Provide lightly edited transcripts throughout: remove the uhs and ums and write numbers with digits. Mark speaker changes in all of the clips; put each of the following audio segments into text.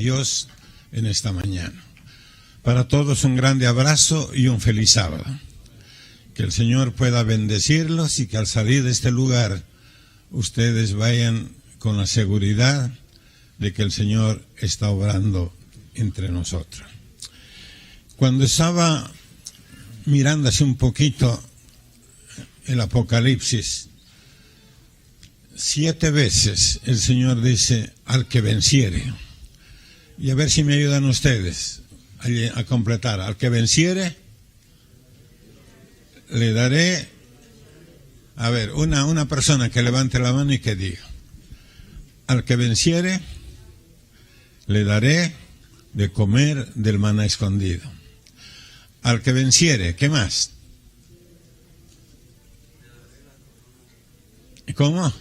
Speaker 1: Dios en esta mañana. Para todos un grande abrazo y un feliz sábado. Que el Señor pueda bendecirlos y que al salir de este lugar ustedes vayan con la seguridad de que el Señor está obrando entre nosotros. Cuando estaba mirando así un poquito el Apocalipsis, 7 veces el Señor dice al que venciere. Y a ver si me ayudan ustedes a completar. Al que venciere, le daré, a ver, una persona que levante la mano y que diga: al que venciere, le daré de comer del maná escondido. Al que venciere, ¿qué más? ¿Cómo?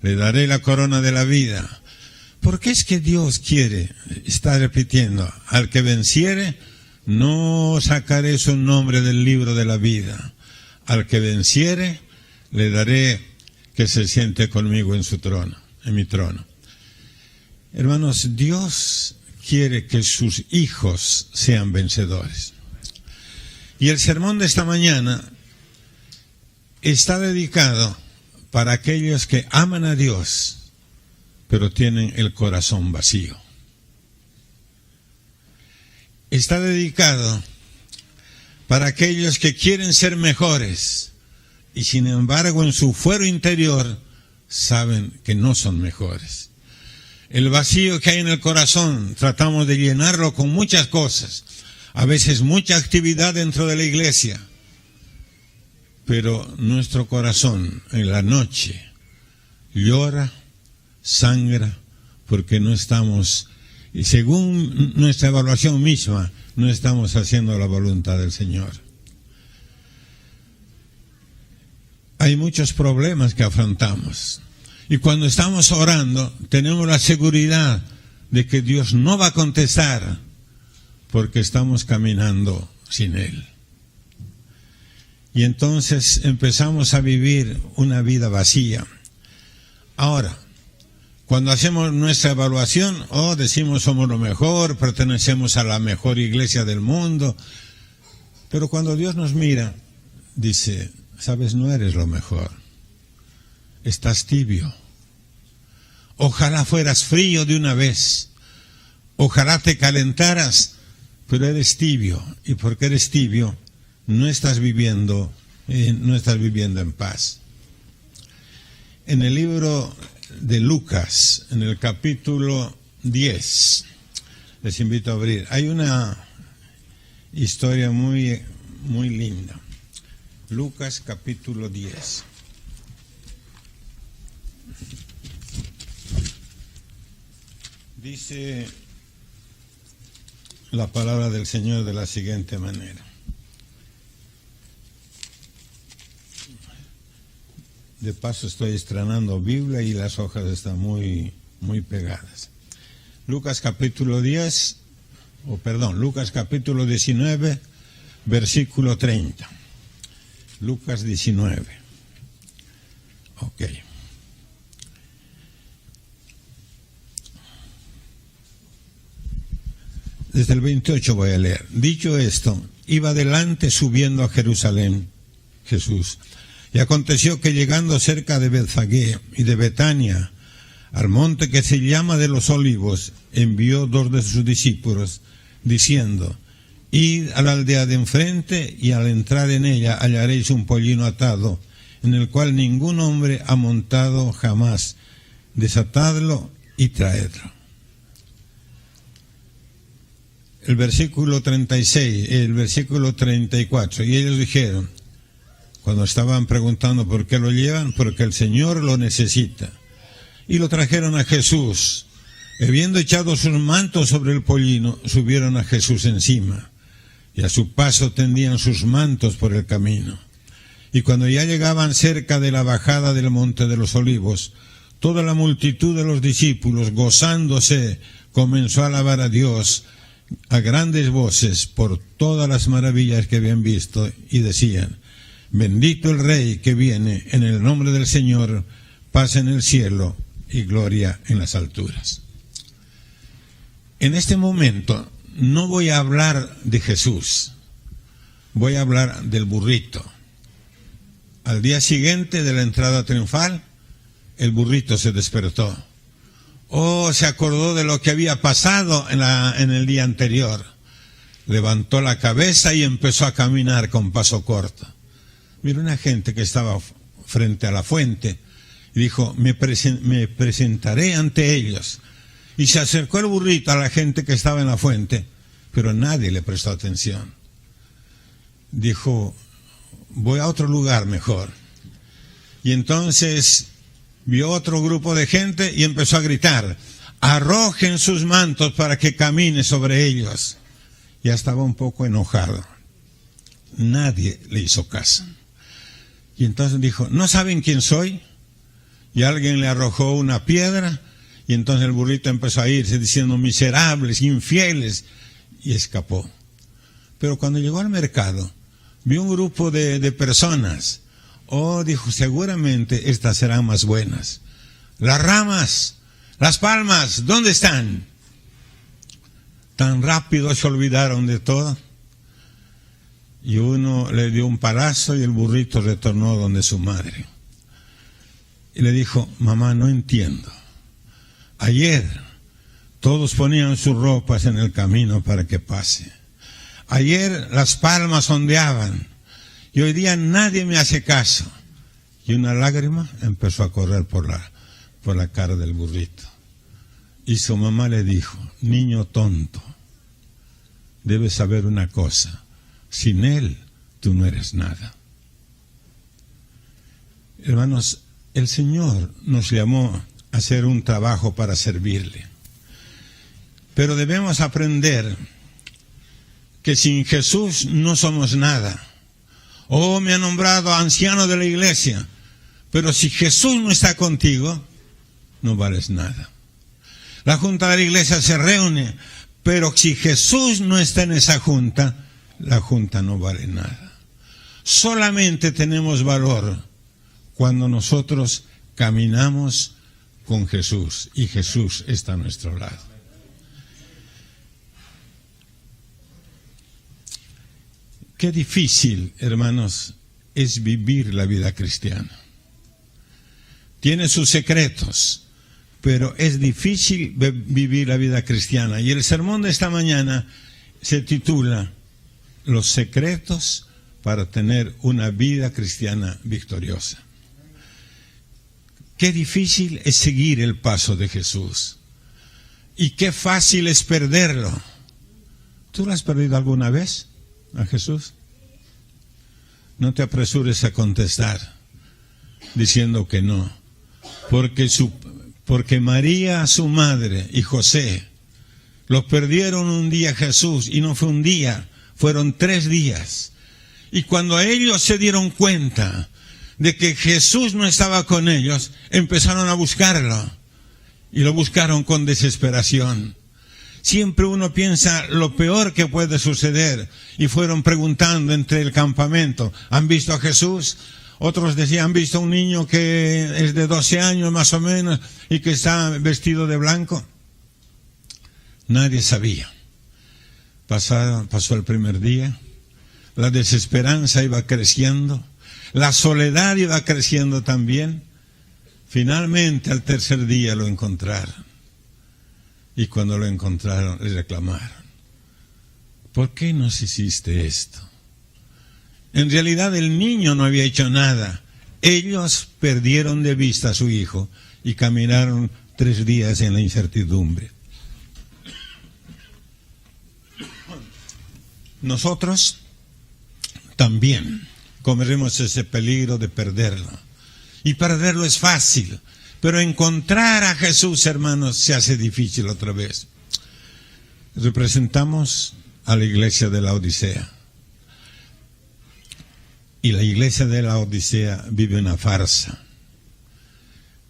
Speaker 1: Le daré la corona de la vida. ¿Por qué es que Dios quiere? Está repitiendo: al que venciere, no sacaré su nombre del libro de la vida. Al que venciere, le daré que se siente conmigo en su trono, en mi trono. Hermanos, Dios quiere que sus hijos sean vencedores. Y el sermón de esta mañana está dedicado para aquellos que aman a Dios, pero tienen el corazón vacío. Está dedicado para aquellos que quieren ser mejores y sin embargo en su fuero interior saben que no son mejores. El vacío que hay en el corazón tratamos de llenarlo con muchas cosas, a veces mucha actividad dentro de la iglesia, pero nuestro corazón en la noche llora, sangra, porque no estamos, y según nuestra evaluación misma, no estamos haciendo la voluntad del Señor. Hay muchos problemas que afrontamos, y cuando estamos orando tenemos la seguridad de que Dios no va a contestar porque estamos caminando sin Él. Y entonces empezamos a vivir una vida vacía. Ahora, cuando hacemos nuestra evaluación, decimos somos lo mejor, pertenecemos a la mejor iglesia del mundo, pero cuando Dios nos mira, dice: sabes, no eres lo mejor, estás tibio. Ojalá fueras frío de una vez, ojalá te calentaras, pero eres tibio, y porque eres tibio, no estás viviendo en paz. En el libro de Lucas, en el capítulo 10, les invito a abrir, hay una historia muy, muy linda. Lucas capítulo 10. Dice la palabra del Señor de la siguiente manera. De paso estoy estrenando Biblia y las hojas están muy, muy pegadas. Lucas capítulo 19, versículo 30. Lucas 19. Ok. Desde el 28 voy a leer. Dicho esto, iba adelante subiendo a Jerusalén Jesús. Y aconteció que llegando cerca de Betfagé y de Betania, al monte que se llama de los Olivos, envió 2 de sus discípulos, diciendo: id a la aldea de enfrente, y al entrar en ella hallaréis un pollino atado, en el cual ningún hombre ha montado jamás. Desatadlo y traedlo. El versículo 36, el versículo 34, y ellos dijeron, cuando estaban preguntando por qué lo llevan, porque el Señor lo necesita. Y lo trajeron a Jesús. Habiendo echado sus mantos sobre el pollino, subieron a Jesús encima, y a su paso tendían sus mantos por el camino. Y cuando ya llegaban cerca de la bajada del monte de los Olivos, toda la multitud de los discípulos, gozándose, comenzó a alabar a Dios a grandes voces por todas las maravillas que habían visto, y decían: bendito el Rey que viene en el nombre del Señor, paz en el cielo y gloria en las alturas. En este momento no voy a hablar de Jesús, voy a hablar del burrito. Al día siguiente de la entrada triunfal, el burrito se despertó. Se acordó de lo que había pasado en el día anterior. Levantó la cabeza y empezó a caminar con paso corto. Miró una gente que estaba frente a la fuente y dijo, me presentaré ante ellos. Y se acercó el burrito a la gente que estaba en la fuente, pero nadie le prestó atención. Dijo, voy a otro lugar mejor. Y entonces vio otro grupo de gente y empezó a gritar, arrojen sus mantos para que camine sobre ellos. Ya estaba un poco enojado. Nadie le hizo caso. Y entonces dijo, ¿no saben quién soy? Y alguien le arrojó una piedra, y entonces el burrito empezó a irse diciendo, miserables, infieles, y escapó. Pero cuando llegó al mercado, vio un grupo de personas. Dijo, seguramente estas serán más buenas. Las ramas, las palmas, ¿dónde están? Tan rápido se olvidaron de todo. Y uno le dio un palazo y el burrito retornó donde su madre. Y le dijo, mamá, no entiendo. Ayer todos ponían sus ropas en el camino para que pase. Ayer las palmas ondeaban y hoy día nadie me hace caso. Y una lágrima empezó a correr por la cara del burrito. Y su mamá le dijo, niño tonto, debes saber una cosa, sin él tú no eres nada. Hermanos, el Señor nos llamó a hacer un trabajo para servirle. Pero debemos aprender que sin Jesús no somos nada. Me ha nombrado anciano de la iglesia, pero si Jesús no está contigo, no vales nada. La junta de la iglesia se reúne, pero si Jesús no está en esa junta, la junta no vale nada. Solamente tenemos valor cuando nosotros caminamos con Jesús y Jesús está a nuestro lado. Qué difícil, hermanos, es vivir la vida cristiana. Tiene sus secretos, pero es difícil vivir la vida cristiana. Y el sermón de esta mañana se titula Los secretos para tener una vida cristiana victoriosa. Qué difícil es seguir el paso de Jesús. Y qué fácil es perderlo. ¿Tú lo has perdido alguna vez a Jesús? No te apresures a contestar diciendo que no. Porque María, su madre, y José, lo perdieron un día Jesús, y no fue un día, fueron 3 días. Y cuando ellos se dieron cuenta de que Jesús no estaba con ellos, empezaron a buscarlo, y lo buscaron con desesperación. Siempre uno piensa lo peor que puede suceder, y fueron preguntando entre el campamento, ¿han visto a Jesús? Otros decían, han visto a un niño que es de 12 años más o menos y que está vestido de blanco. Nadie sabía. Pasó el primer día, la desesperanza iba creciendo, la soledad iba creciendo también. Finalmente al 3er día lo encontraron. Y cuando lo encontraron le reclamaron, ¿por qué nos hiciste esto? En realidad el niño no había hecho nada. Ellos perdieron de vista a su hijo y caminaron 3 días en la incertidumbre. Nosotros también corremos ese peligro de perderlo. Y perderlo es fácil, pero encontrar a Jesús, hermanos, se hace difícil otra vez. Representamos a la iglesia de la Odisea. Y la iglesia de la Odisea vive una farsa.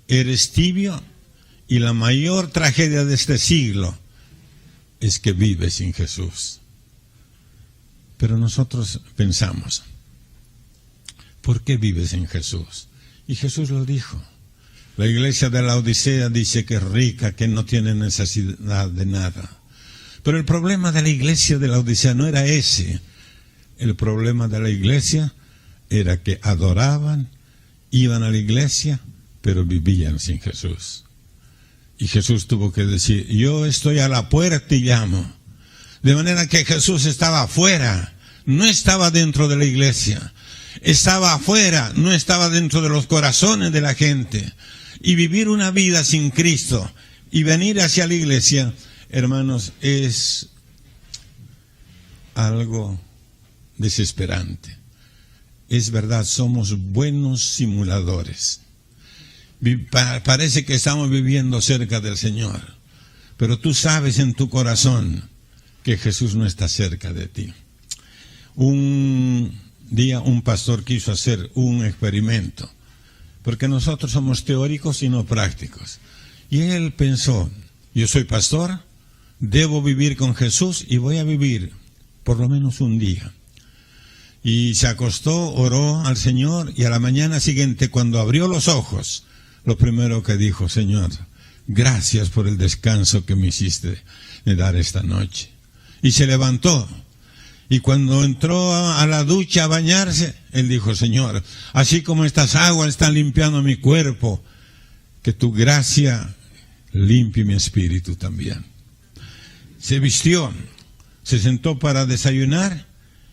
Speaker 1: Eres tibio y la mayor tragedia de este siglo es que vives sin Jesús. Pero nosotros pensamos, ¿por qué vives sin Jesús? Y Jesús lo dijo, La iglesia de la Odisea dice que es rica, que no tiene necesidad de nada. Pero el problema de la iglesia de la Odisea no era ese. El problema de la iglesia era que adoraban, iban a la iglesia, pero vivían sin Jesús. Y Jesús tuvo que decir, yo estoy a la puerta y llamo. De manera que Jesús estaba afuera, no estaba dentro de la iglesia. Estaba afuera, no estaba dentro de los corazones de la gente. Y vivir una vida sin Cristo y venir hacia la iglesia, hermanos, es algo desesperante. Es verdad, somos buenos simuladores. Parece que estamos viviendo cerca del Señor, pero tú sabes en tu corazón que Jesús no está cerca de ti. Un día un pastor quiso hacer un experimento, porque nosotros somos teóricos y no prácticos. Y él pensó, yo soy pastor, debo vivir con Jesús y voy a vivir por lo menos un día. Y se acostó, oró al Señor, y a la mañana siguiente, cuando abrió los ojos, lo primero que dijo, Señor, gracias por el descanso que me hiciste de dar esta noche. Y se levantó, y cuando entró a la ducha a bañarse, él dijo, Señor, así como estas aguas están limpiando mi cuerpo, que tu gracia limpie mi espíritu también. Se vistió, se sentó para desayunar,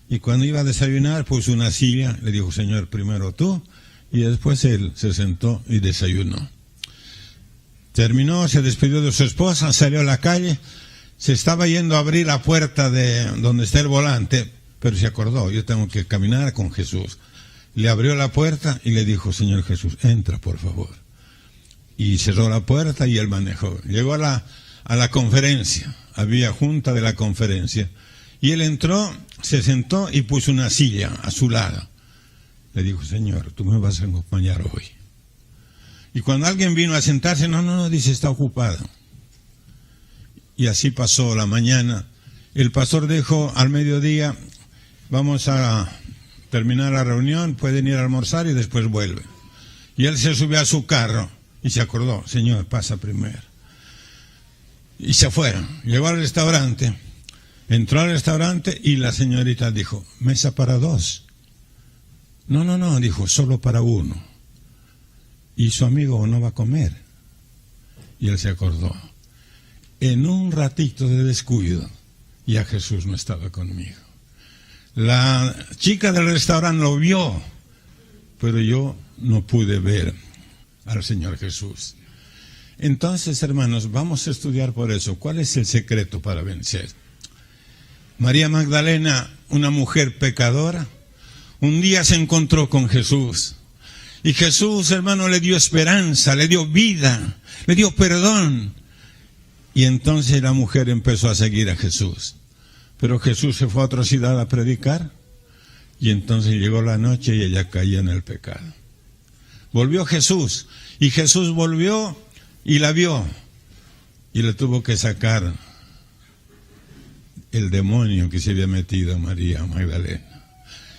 Speaker 1: y cuando iba a desayunar puso una silla, le dijo, Señor, primero tú, y después él se sentó y desayunó. Terminó, se despidió de su esposa, salió a la calle, se estaba yendo a abrir la puerta de donde está el volante, pero se acordó, yo tengo que caminar con Jesús. Le abrió la puerta y le dijo, Señor Jesús, entra por favor. Y cerró la puerta y él manejó. Llegó a la conferencia, había junta de la conferencia, y él entró, se sentó y puso una silla a su lado. Le dijo, Señor, tú me vas a acompañar hoy. Y cuando alguien vino a sentarse, no, dice, está ocupado. Y así pasó la mañana. El pastor dijo al mediodía, vamos a terminar la reunión, pueden ir a almorzar y después vuelven. Y él se subió a su carro y se acordó, Señor, pasa primero. Y se fueron. Llegó al restaurante, entró al restaurante y la señorita dijo, mesa para dos. No, dijo, solo para uno. Y su amigo no va a comer. Y él se acordó. En un ratito de descuido, ya Jesús no estaba conmigo. La chica del restaurante lo vio, pero yo no pude ver al Señor Jesús. Entonces, hermanos, vamos a estudiar por eso. ¿Cuál es el secreto para vencer? María Magdalena, una mujer pecadora, un día se encontró con Jesús. Y Jesús, hermano, le dio esperanza, le dio vida, le dio perdón. Y entonces la mujer empezó a seguir a Jesús. Pero Jesús se fue a otra ciudad a predicar. Y entonces llegó la noche y ella caía en el pecado. Volvió Jesús. Y Jesús volvió y la vio. Y le tuvo que sacar el demonio que se había metido a María Magdalena.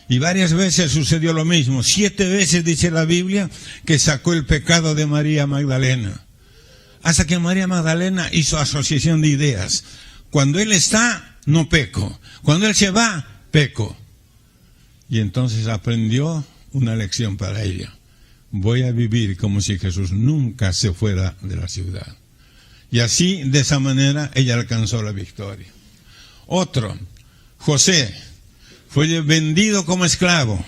Speaker 1: Y varias veces sucedió lo mismo. 7 veces dice la Biblia que sacó el pecado de María Magdalena. Hasta que María Magdalena hizo asociación de ideas. Cuando Él está, no peco. Cuando Él se va, peco. Y entonces aprendió una lección para ella. Voy a vivir como si Jesús nunca se fuera de la ciudad. Y así, de esa manera, ella alcanzó la victoria. Otro, José, fue vendido como esclavo.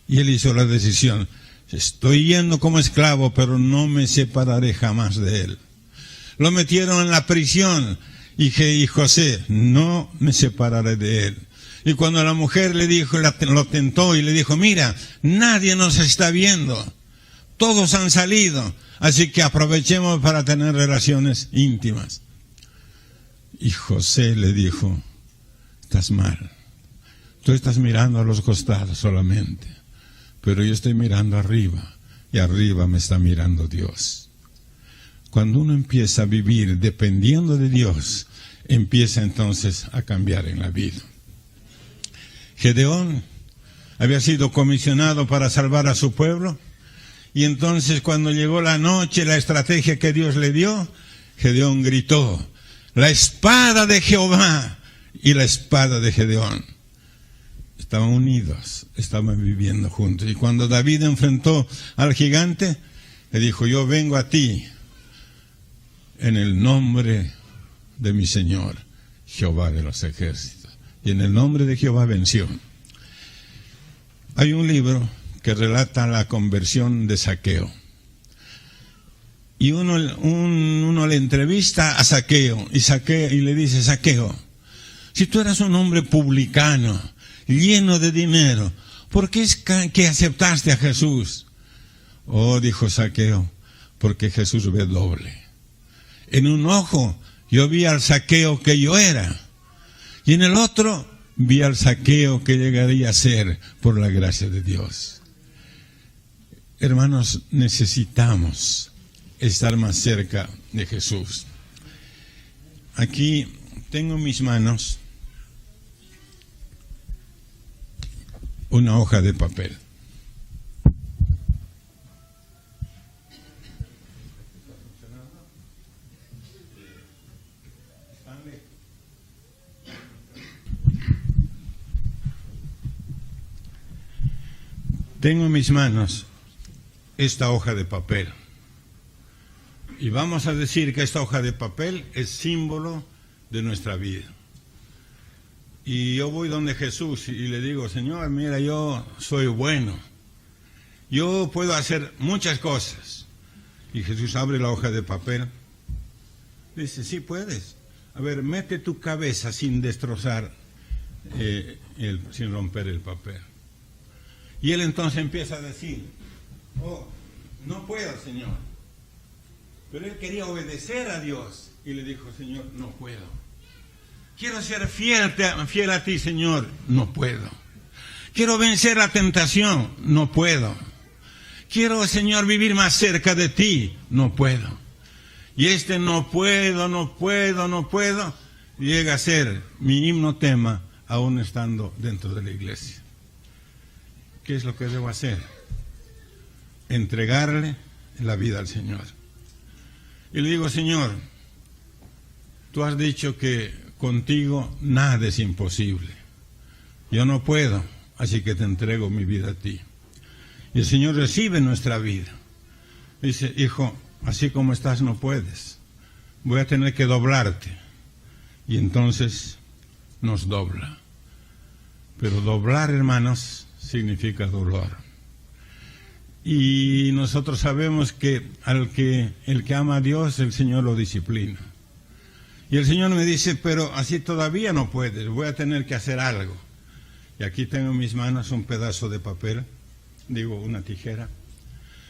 Speaker 1: Y él hizo la decisión. Estoy yendo como esclavo, pero no me separaré jamás de él. Lo metieron en la prisión. Y José, no me separaré de él. Y cuando la mujer le dijo, lo tentó y le dijo, mira, nadie nos está viendo. Todos han salido. Así que aprovechemos para tener relaciones íntimas. Y José le dijo, estás mal. Tú estás mirando a los costados solamente. Pero yo estoy mirando arriba. Y arriba me está mirando Dios. Cuando uno empieza a vivir dependiendo de Dios, empieza entonces a cambiar en la vida. Gedeón había sido comisionado para salvar a su pueblo Y entonces cuando llegó la noche, la estrategia que Dios le dio, Gedeón gritó, la espada de Jehová y la espada de Gedeón. Estaban unidos, estaban viviendo juntos. Y cuando David enfrentó al gigante, le dijo, yo vengo a ti en el nombre de mi Señor, Jehová de los ejércitos. Y en el nombre de Jehová venció. Hay un libro que relata la conversión de Zaqueo. Y uno le entrevista a Zaqueo y le dice, Zaqueo, si tú eras un hombre publicano, lleno de dinero, ¿por qué es que aceptaste a Jesús? Oh, dijo Zaqueo, porque Jesús ve doble. En un ojo yo vi al Zaqueo que yo era, y en el otro vi al Zaqueo que llegaría a ser por la gracia de Dios. Hermanos, necesitamos estar más cerca de Jesús. Aquí tengo en mis manos una hoja de papel. Tengo en mis manos esta hoja de papel. Y vamos a decir que esta hoja de papel es símbolo de nuestra vida. Y yo voy donde Jesús y le digo, Señor, mira, yo soy bueno. Yo puedo hacer muchas cosas. Y Jesús abre la hoja de papel. Dice, sí puedes. A ver, mete tu cabeza sin destrozar, sin romper el papel. Y él entonces empieza a decir, oh, no puedo, Señor. Pero él quería obedecer a Dios. Y le dijo, Señor, no puedo. Quiero ser fiel a ti, Señor. No puedo. Quiero vencer la tentación. No puedo. Quiero, Señor, vivir más cerca de ti. No puedo. Y este no puedo, llega a ser mi himno tema, aún estando dentro de la iglesia. ¿Qué es lo que debo hacer? Entregarle la vida al Señor. Y le digo, Señor, tú has dicho que contigo nada es imposible. Yo no puedo, así que te entrego mi vida a ti. Y el Señor recibe nuestra vida. Dice, hijo, así como estás no puedes. Voy a tener que doblarte. Y entonces nos dobla. Pero doblar, hermanos, significa dolor. Y nosotros sabemos que el que ama a Dios, el Señor lo disciplina. Y el Señor me dice, pero así todavía no puedes, voy a tener que hacer algo. Y aquí tengo en mis manos un pedazo de papel, una tijera,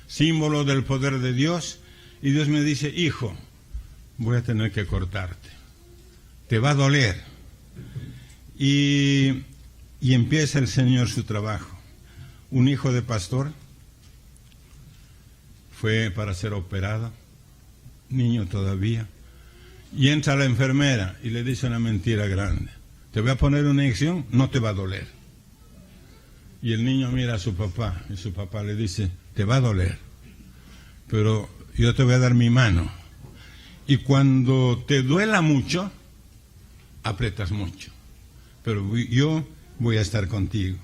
Speaker 1: símbolo del poder de Dios. Y Dios me dice, hijo, voy a tener que cortarte. Te va a doler. Y empieza el Señor su trabajo. Un hijo de pastor fue para ser operado, niño todavía, y entra la enfermera y le dice una mentira grande. Te voy a poner una inyección, no te va a doler. Y el niño mira a su papá y su papá le dice, te va a doler, pero yo te voy a dar mi mano. Y cuando te duela mucho, aprietas mucho, pero yo voy a estar contigo.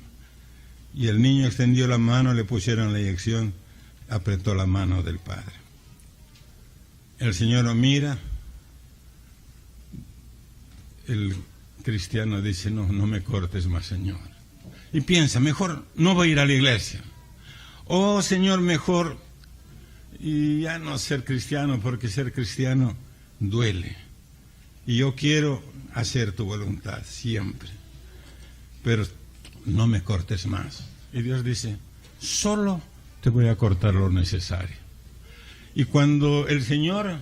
Speaker 1: Y el niño extendió la mano, le pusieron la inyección, apretó la mano del padre. El Señor lo mira, el cristiano dice, no me cortes más, Señor. Y piensa, mejor no voy a ir a la iglesia. Oh, Señor, mejor y ya no ser cristiano, porque ser cristiano duele. Y yo quiero hacer tu voluntad siempre. Pero no me cortes más. Y Dios dice, solo te voy a cortar lo necesario. Y cuando el Señor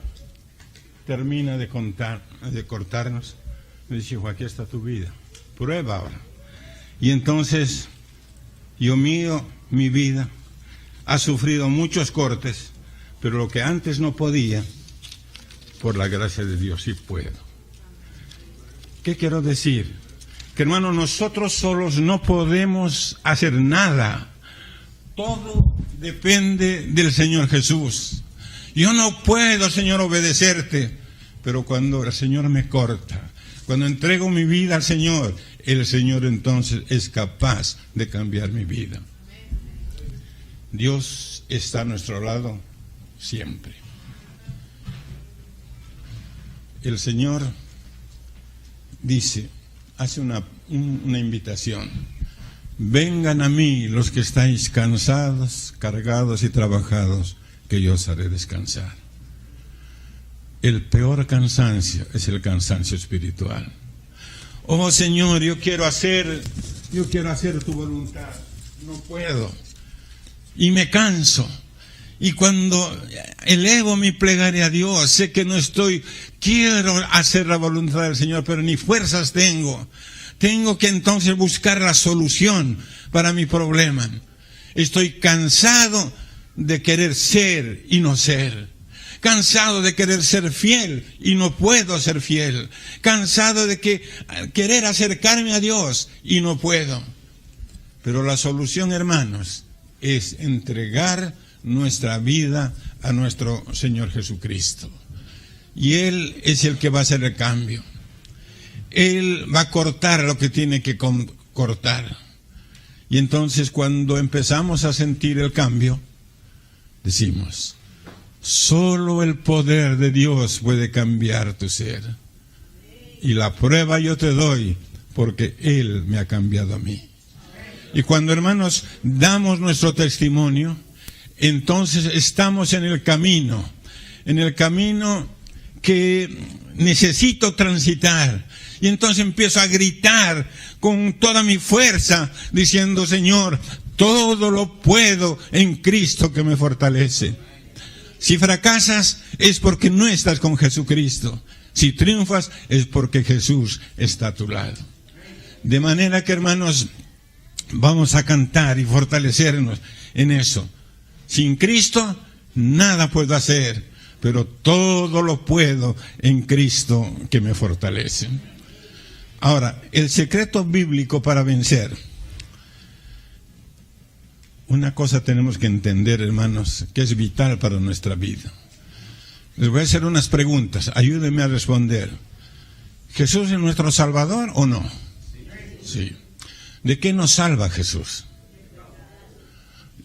Speaker 1: termina de cortarnos, me dice, hijo, aquí está tu vida, prueba ahora. Y entonces, mi vida ha sufrido muchos cortes, pero lo que antes no podía, por la gracia de Dios sí puedo. ¿Qué quiero decir? Que hermano, nosotros solos no podemos hacer nada. todo depende del Señor Jesús. Yo no puedo, Señor, obedecerte, pero cuando el Señor me corta, cuando entrego mi vida al Señor, el Señor entonces es capaz de cambiar mi vida. Dios está a nuestro lado siempre. El Señor dice, hace una invitación: vengan a mí los que estáis cansados, cargados y trabajados, que yo os haré descansar. El peor cansancio es el cansancio espiritual. Oh Señor, yo quiero hacer tu voluntad, no puedo, y me canso. Y cuando elevo mi plegaria a Dios, sé que quiero hacer la voluntad del Señor, pero ni fuerzas tengo. Tengo que entonces buscar la solución para mi problema. Estoy cansado de querer ser y no ser. Cansado de querer ser fiel y no puedo ser fiel. Cansado de querer acercarme a Dios y no puedo. Pero la solución, hermanos, es entregar nuestra vida a nuestro Señor Jesucristo. Y Él es el que va a hacer el cambio. Él va a cortar lo que tiene que cortar. Y entonces cuando empezamos a sentir el cambio, decimos: solo el poder de Dios puede cambiar tu ser. Y la prueba yo te doy, porque Él me ha cambiado a mí. Y cuando, hermanos, damos nuestro testimonio, entonces estamos en el camino que necesito transitar. Y entonces empiezo a gritar con toda mi fuerza, diciendo: Señor, todo lo puedo en Cristo que me fortalece. Si fracasas es porque no estás con Jesucristo. Si triunfas es porque Jesús está a tu lado. De manera que, hermanos, vamos a cantar y fortalecernos en eso. Sin Cristo nada puedo hacer, pero todo lo puedo en Cristo que me fortalece. Ahora, el secreto bíblico para vencer. Una cosa tenemos que entender, hermanos, que es vital para nuestra vida. Les voy a hacer unas preguntas, ayúdenme a responder. ¿Jesús es nuestro Salvador o no? Sí. ¿De qué nos salva Jesús?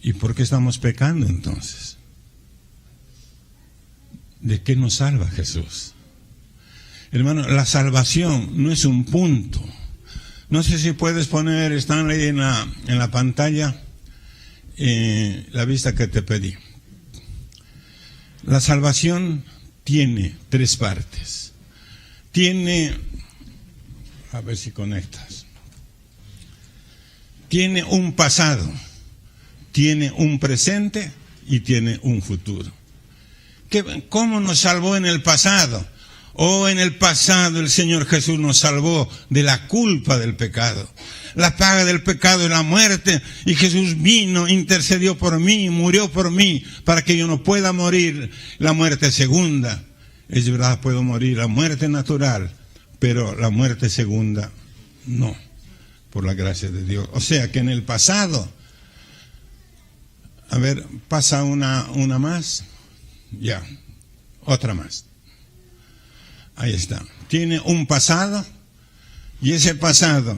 Speaker 1: ¿Y por qué estamos pecando entonces? ¿De qué nos salva Jesús? Hermano, la salvación no es un punto. No sé si puedes poner, están ahí en la pantalla, la vista que te pedí. La salvación tiene 3 partes. A ver si conectas. Tiene un pasado, tiene un presente y tiene un futuro. ¿Cómo nos salvó en el pasado? En el pasado el Señor Jesús nos salvó de la culpa del pecado. La paga del pecado es la muerte, y Jesús vino, intercedió por mí, murió por mí, para que yo no pueda morir la muerte segunda. Es verdad, puedo morir la muerte natural, pero la muerte segunda no, por la gracia de Dios. O sea que en el pasado, a ver, pasa una más, ya, otra más. Ahí está. Tiene un pasado, y ese pasado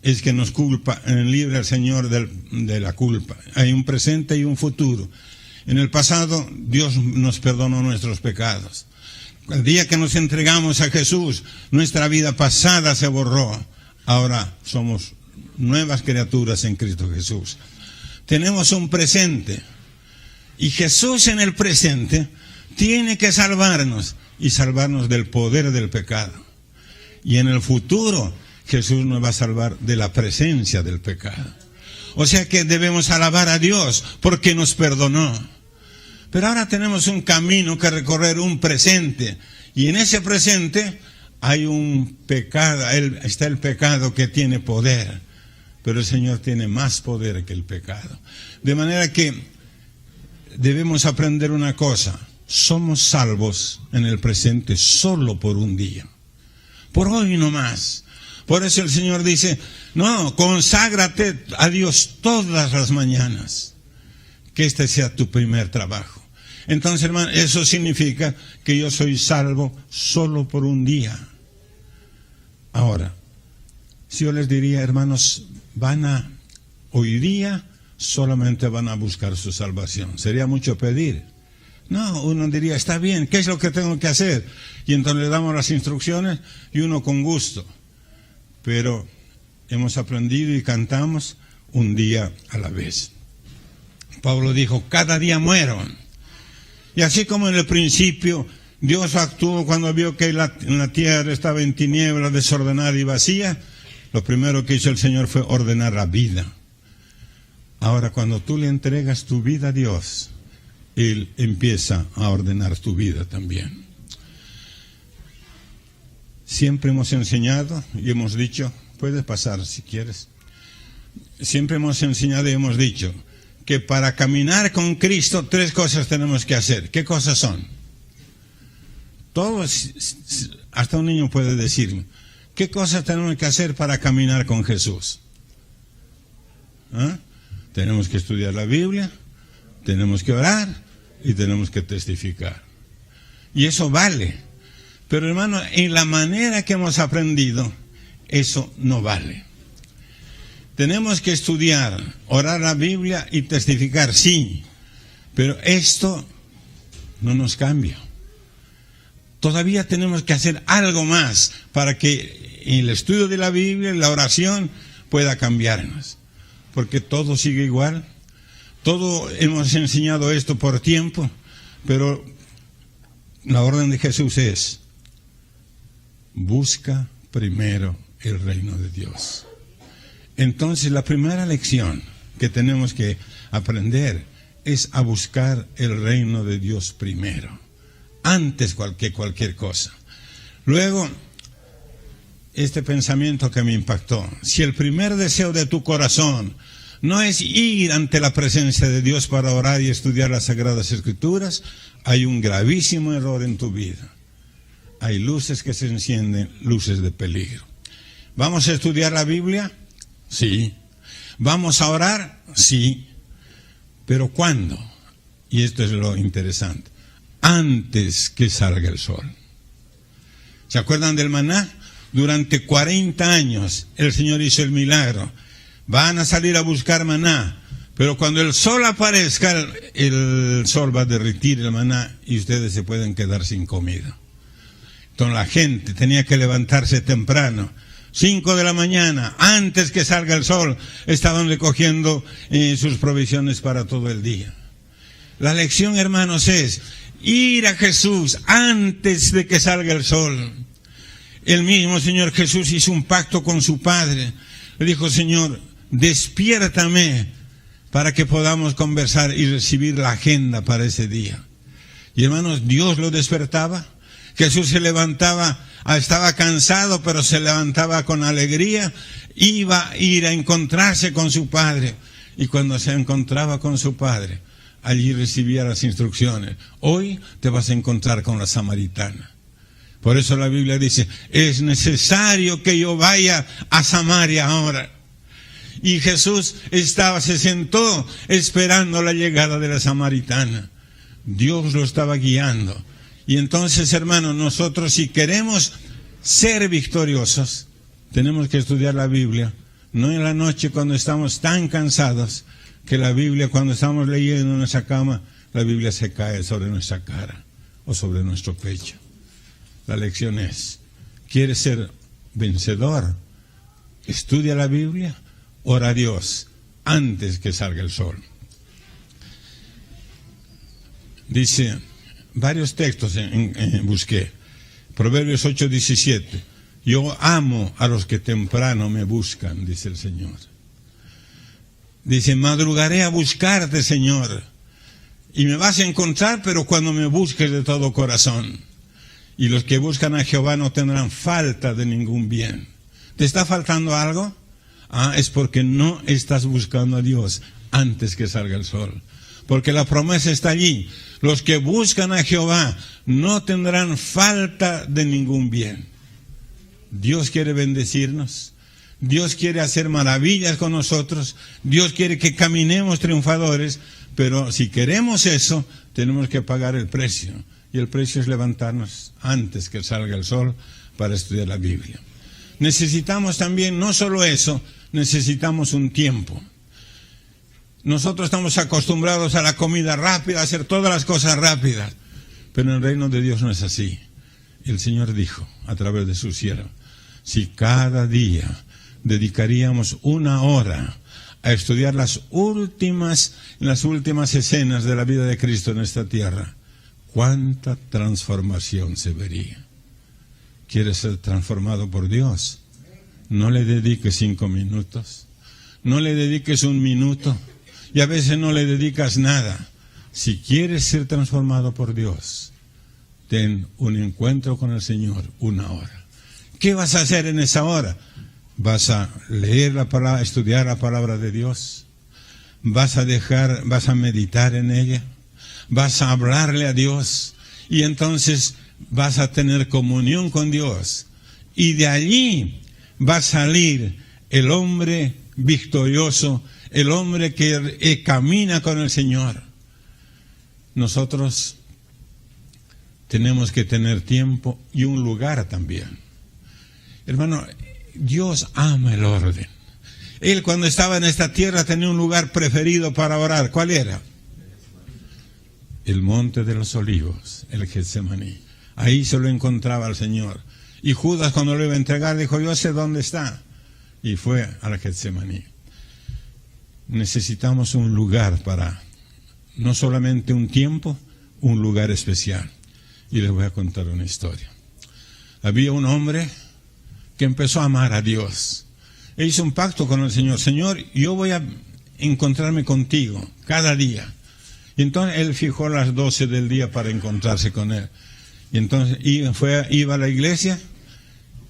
Speaker 1: es que nos culpa, libre al Señor de la culpa. Hay un presente y un futuro. En el pasado, Dios nos perdonó nuestros pecados. El día que nos entregamos a Jesús, nuestra vida pasada se borró. Ahora somos nuevas criaturas en Cristo Jesús. Tenemos un presente, y Jesús en el presente tiene que salvarnos, y salvarnos del poder del pecado. Y en el futuro, Jesús nos va a salvar de la presencia del pecado. O sea que debemos alabar a Dios porque nos perdonó. Pero ahora tenemos un camino que recorrer, un presente. Y en ese presente hay un pecado, está el pecado que tiene poder. Pero el Señor tiene más poder que el pecado. De manera que debemos aprender una cosa: somos salvos en el presente solo por un día, por hoy no más. Por eso el Señor dice: no, conságrate a Dios todas las mañanas. que este sea tu primer trabajo. Entonces, hermano, eso significa que yo soy salvo solo por un día. Ahora, si yo les diría, hermanos, hoy día solamente van a buscar su salvación, sería mucho pedir. No, uno diría, está bien, ¿qué es lo que tengo que hacer? Y entonces le damos las instrucciones y uno con gusto. Pero hemos aprendido y cantamos un día a la vez. Pablo dijo, cada día muero. Y así como en el principio Dios actuó cuando vio que la tierra estaba en tinieblas, desordenada y vacía, lo primero que hizo el Señor fue ordenar la vida. Ahora, cuando tú le entregas tu vida a Dios, Él empieza a ordenar tu vida también. Siempre hemos enseñado y hemos dicho, puedes pasar si quieres, siempre hemos enseñado y hemos dicho que para caminar con Cristo 3 cosas tenemos que hacer. ¿Qué cosas son? Todos, hasta un niño puede decirme, ¿qué cosas tenemos que hacer para caminar con Jesús? ¿Ah? Tenemos que estudiar la Biblia, tenemos que orar y tenemos que testificar. Y eso vale. Pero hermano, en la manera que hemos aprendido, eso no vale. Tenemos que estudiar, orar la Biblia y testificar, sí. Pero esto no nos cambia. Todavía tenemos que hacer algo más para que el estudio de la Biblia y la oración pueda cambiarnos. Porque todo sigue igual. Todo hemos enseñado esto por tiempo, pero la orden de Jesús es, busca primero el reino de Dios. Entonces la primera lección que tenemos que aprender es a buscar el reino de Dios primero, antes que cualquier cosa. Luego, este pensamiento que me impactó, si el primer deseo de tu corazón no es ir ante la presencia de Dios para orar y estudiar las Sagradas Escrituras, hay un gravísimo error en tu vida. Hay luces que se encienden, luces de peligro. ¿Vamos a estudiar la Biblia? Sí. ¿Vamos a orar? Sí. ¿Pero cuándo? Y esto es lo interesante. Antes que salga el sol. ¿Se acuerdan del maná? Durante 40 años el Señor hizo el milagro. Van a salir a buscar maná, pero cuando el sol aparezca, el sol va a derretir el maná y ustedes se pueden quedar sin comida. Entonces la gente tenía que levantarse temprano, 5 de la mañana, antes que salga el sol, estaban recogiendo sus provisiones para todo el día. La lección, hermanos, es ir a Jesús antes de que salga el sol. El mismo Señor Jesús hizo un pacto con su Padre. Le dijo, Señor, despiértame para que podamos conversar y recibir la agenda para ese día. Y hermanos, Dios lo despertaba. Jesús se levantaba, estaba cansado, pero se levantaba con alegría. Iba a ir a encontrarse con su Padre. Y cuando se encontraba con su Padre, allí recibía las instrucciones. Hoy te vas a encontrar con la samaritana. Por eso la Biblia dice, es necesario que yo vaya a Samaria ahora. Y Jesús se sentó esperando la llegada de la samaritana. Dios lo estaba guiando. Y entonces, hermanos, nosotros si queremos ser victoriosos, tenemos que estudiar la Biblia. No en la noche cuando estamos tan cansados, que la Biblia, cuando estamos leyendo en nuestra cama, la Biblia se cae sobre nuestra cara o sobre nuestro pecho. La lección es, ¿quieres ser vencedor? Estudia la Biblia. Ora a Dios antes que salga el sol. Dice, varios textos busqué. Proverbios 8:17. Yo amo a los que temprano me buscan, dice el Señor. Dice, madrugaré a buscarte, Señor. Y me vas a encontrar, pero cuando me busques de todo corazón. Y los que buscan a Jehová no tendrán falta de ningún bien. ¿Te está faltando algo? Es porque no estás buscando a Dios antes que salga el sol. Porque la promesa está allí. Los que buscan a Jehová no tendrán falta de ningún bien. Dios quiere bendecirnos. Dios quiere hacer maravillas con nosotros. Dios quiere que caminemos triunfadores. Pero si queremos eso, tenemos que pagar el precio. Y el precio es levantarnos antes que salga el sol para estudiar la Biblia. Necesitamos también, no solo eso, necesitamos un tiempo. Nosotros estamos acostumbrados a la comida rápida, a hacer todas las cosas rápidas. Pero en el reino de Dios no es así. El Señor dijo a través de su siervo, si cada día dedicaríamos 1 hora a estudiar las últimas escenas de la vida de Cristo en esta tierra, ¿cuánta transformación se vería? ¿Quieres ser transformado por Dios? No le dediques 5 minutos, no le dediques 1 minuto, y a veces no le dedicas nada. Si quieres ser transformado por Dios, ten un encuentro con el Señor 1 hora. ¿Qué vas a hacer en esa hora? ¿Vas a leer la palabra, estudiar la palabra de Dios? ¿Vas a meditar en ella? ¿Vas a hablarle a Dios? Y entonces vas a tener comunión con Dios. Y de allí va a salir el hombre victorioso, el hombre que camina con el Señor. Nosotros tenemos que tener tiempo y un lugar también. Hermano, Dios ama el orden. Él cuando estaba en esta tierra tenía un lugar preferido para orar. ¿Cuál era? El monte de los olivos, el Getsemaní. Ahí se lo encontraba el Señor. Y Judas cuando lo iba a entregar dijo, yo sé dónde está. Y fue al Getsemaní. Necesitamos un lugar para, no solamente un tiempo, un lugar especial. Y les voy a contar una historia. Había un hombre que empezó a amar a Dios. E hizo un pacto con el Señor. Señor, yo voy a encontrarme contigo cada día. Y entonces él fijó las 12 del día para encontrarse con él. Y entonces iba a la iglesia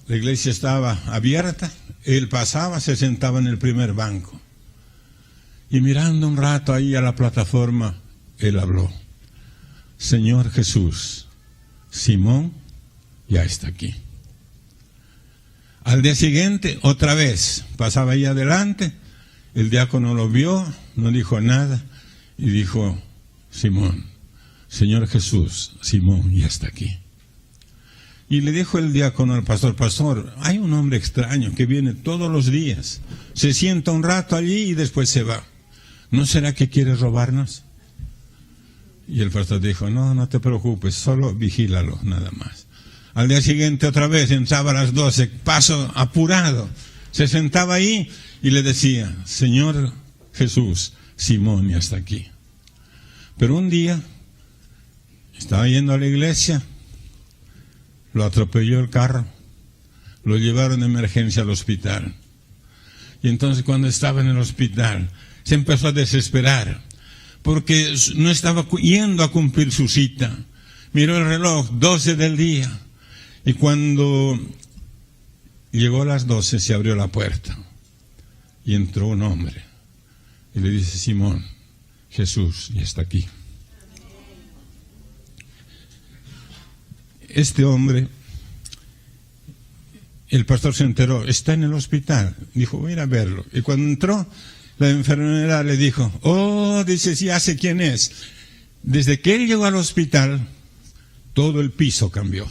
Speaker 1: estaba abierta, él pasaba, se sentaba en el primer banco. Y mirando un rato ahí a la plataforma, él habló. Señor Jesús, Simón ya está aquí. Al día siguiente, otra vez, pasaba ahí adelante, el diácono lo vio, no dijo nada, y dijo, Simón, Señor Jesús, Simón ya está aquí. Y le dijo el diácono al pastor, pastor, hay un hombre extraño que viene todos los días, se sienta un rato allí y después se va. ¿No será que quiere robarnos? Y el pastor dijo, no te preocupes, solo vigílalo, nada más. Al día siguiente otra vez, entraba a las 12, paso apurado, se sentaba ahí y le decía, Señor Jesús, Simón ya está aquí. Pero un día, estaba yendo a la iglesia, lo atropelló el carro, lo llevaron de emergencia al hospital. Y entonces cuando estaba en el hospital, se empezó a desesperar, porque no estaba yendo a cumplir su cita. Miró el reloj, 12 del día, y cuando llegó a las 12 se abrió la puerta, y entró un hombre, y le dice, Simón, Jesús ya está aquí. Este hombre, el pastor se enteró, está en el hospital. Dijo, voy a ir a verlo. Y cuando entró, la enfermera le dijo, dice, ya sé quién es. Desde que él llegó al hospital, todo el piso cambió.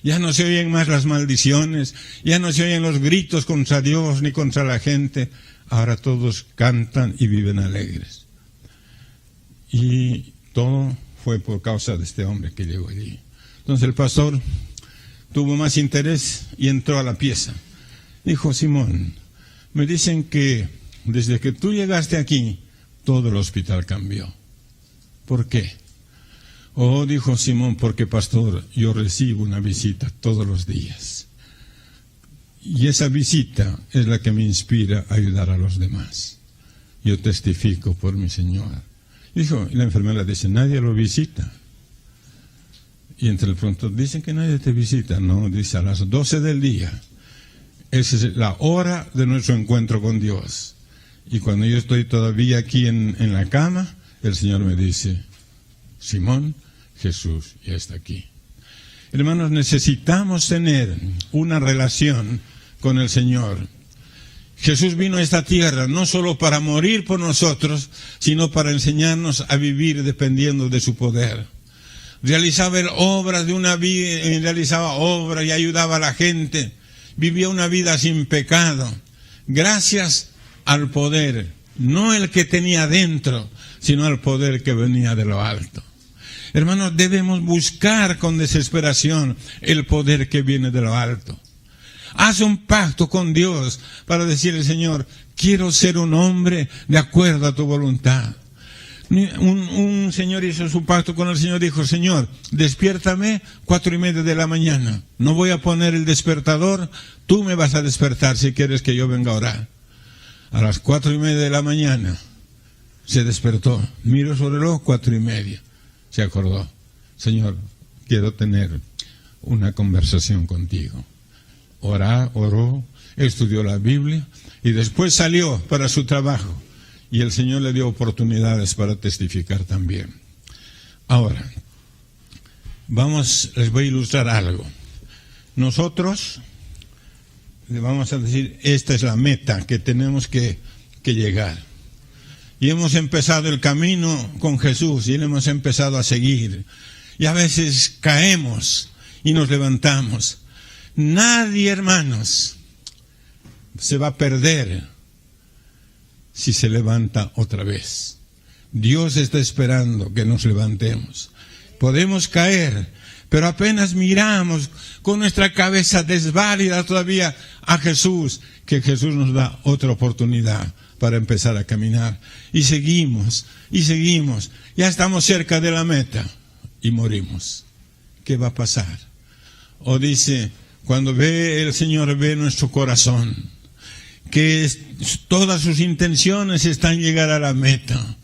Speaker 1: Ya no se oyen más las maldiciones, ya no se oyen los gritos contra Dios ni contra la gente. Ahora todos cantan y viven alegres. Y todo fue por causa de este hombre que llegó allí. Entonces el pastor tuvo más interés y entró a la pieza. Dijo, Simón, me dicen que desde que tú llegaste aquí, todo el hospital cambió. ¿Por qué? Dijo Simón, porque pastor, yo recibo una visita todos los días. Y esa visita es la que me inspira a ayudar a los demás. Yo testifico por mi Señor. Y la enfermera dice, nadie lo visita. Y entre el pronto, dicen que nadie te visita. No, dice a las 12 del día. Esa es la hora de nuestro encuentro con Dios. Y cuando yo estoy todavía aquí en la cama, el Señor me dice, Simón, Jesús ya está aquí. Hermanos, necesitamos tener una relación con el Señor. Jesús vino a esta tierra no solo para morir por nosotros, sino para enseñarnos a vivir dependiendo de su poder. Realizaba obras y ayudaba a la gente. Vivía una vida sin pecado, gracias al poder, no el que tenía dentro, sino al poder que venía de lo alto. Hermanos, debemos buscar con desesperación el poder que viene de lo alto. Haz un pacto con Dios para decirle: Señor, quiero ser un hombre de acuerdo a tu voluntad. Un señor hizo su pacto con el Señor, dijo: Señor, despiértame 4:30 de la mañana. No voy a poner el despertador, tú me vas a despertar si quieres que yo venga a orar. A las 4:30 de la mañana se despertó, miró su reloj, 4:30. Se acordó: Señor, quiero tener una conversación contigo. Oró, estudió la Biblia y después salió para su trabajo. Y el Señor le dio oportunidades para testificar también. Ahora, les voy a ilustrar algo. Nosotros le vamos a decir: esta es la meta que tenemos que llegar. Y hemos empezado el camino con Jesús y le hemos empezado a seguir. Y a veces caemos y nos levantamos. Nadie, hermanos, se va a perder si se levanta otra vez. Dios está esperando que nos levantemos. Podemos caer, pero apenas miramos con nuestra cabeza desválida todavía a Jesús, que Jesús nos da otra oportunidad para empezar a caminar. Y seguimos, ya estamos cerca de la meta y morimos. ¿Qué va a pasar? O dice, cuando el Señor ve nuestro corazón, que todas sus intenciones están en llegar a la meta,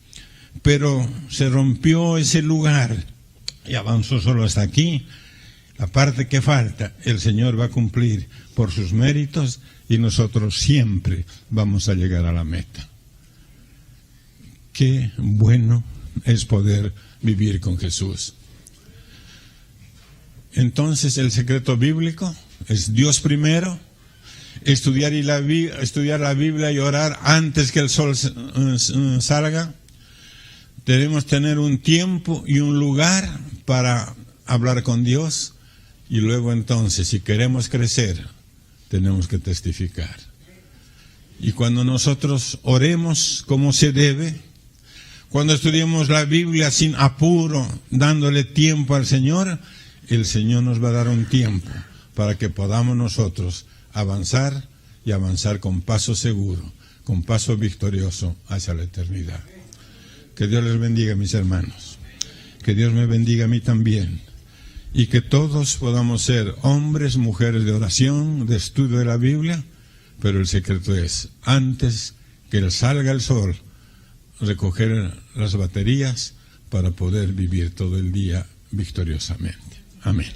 Speaker 1: pero se rompió ese lugar y avanzó solo hasta aquí. La parte que falta, el Señor va a cumplir por sus méritos y nosotros siempre vamos a llegar a la meta. Qué bueno es poder vivir con Jesús. Entonces, el secreto bíblico es Dios primero, estudiar la Biblia y orar antes que el sol salga. Debemos tener un tiempo y un lugar para hablar con Dios. Y luego entonces, si queremos crecer, tenemos que testificar. Y cuando nosotros oremos como se debe, cuando estudiemos la Biblia sin apuro, dándole tiempo al Señor, el Señor nos va a dar un tiempo para que podamos nosotros avanzar y avanzar con paso seguro, con paso victorioso hacia la eternidad. Que Dios les bendiga, mis hermanos. Que Dios me bendiga a mí también. Y que todos podamos ser hombres, mujeres de oración, de estudio de la Biblia, pero el secreto es, antes que salga el sol, recoger las baterías para poder vivir todo el día victoriosamente. Amén.